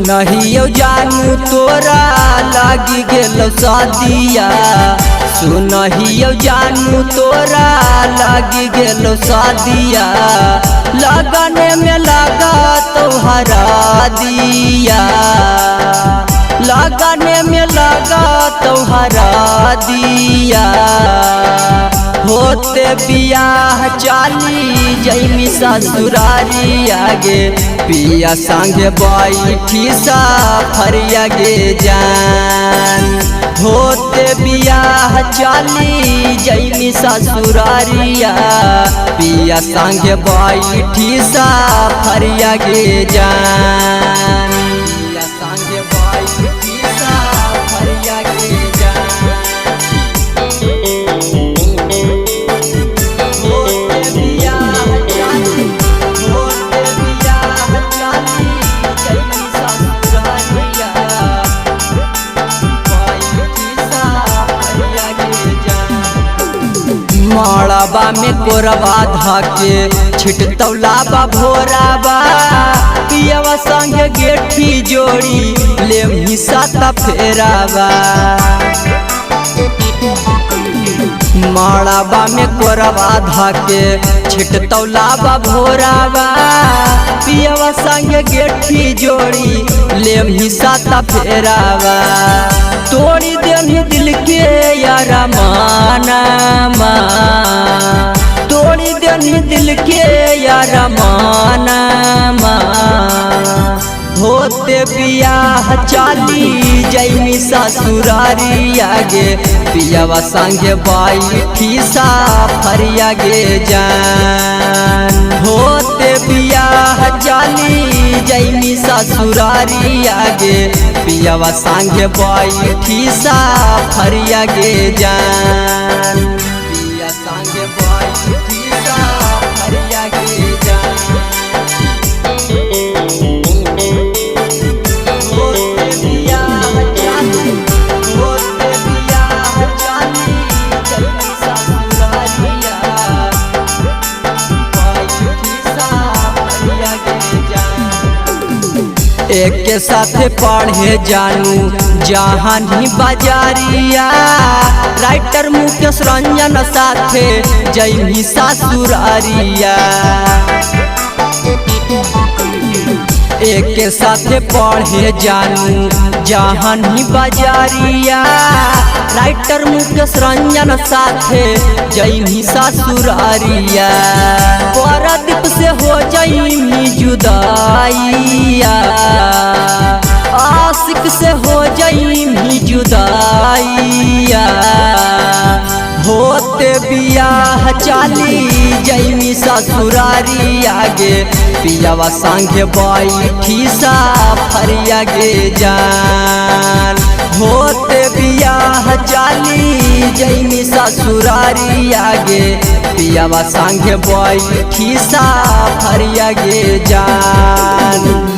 सुनहियो जानू तोरा लागी गेलो शादिया, सुनहियो जानू तोरा लागी गेलो शादिया, लगने में लगा तोहरा दिया, लगने में लगा तोहरा दिया। होते बियाह चाली जैमी ससुरारी आगे, पिया संगे बैठी सफरिया गे जान। होते बियाह चाली जैमी ससुरारिया, पिया संगे बैठी सफरिया गे जान। पिया संगे बैठी सफरिया गे जान। माड़ाबा में कोरबा धाके छिटतौलाबा भोराबा, पियावा संगे गेठी जोड़ी ले हिस्सा त फेराबा। माड़ाबा में कोरबा धाके छिटतौलाबा भोराबा, पियावा संगे गेठी जोड़ी ले हिस्सा त फेराबा। तोड़ी देनी दिल के यारा मानामा, तोड़ी देनी दिल के यारा मानामा। होते बियाह चाली जैमी ससुरारी आगे, पियावा संगे बैठी सफरिया गे जान। होते बियाह चाली जैमी ससुरारी आगे, पियावा संगे बैठी सफरिया गे जान। पिया संगे बैठी सफरिया गे जान। एक के साथ पढ़े जानू जहाँ ही बाजारिया, राइटर मुकेश रंजन साथे जैमी ससुरारिया। एक के साथ पढ़े जानू जहाँ ही बाजारिया, राइटर मुकेश रंजन साथे जैमी ससुरारिया। परदीप से हो जैमी जुदाइया, आशिक से हो जैमी जुदाइया। होते बियाह चाली जैमी ससुरारी आगे, पियावा संगे बैठी सफरिया गे जान। होते बियाह चाली जैमी ससुरारी आगे, पियावा संगे बैठी सफरिया गे जान।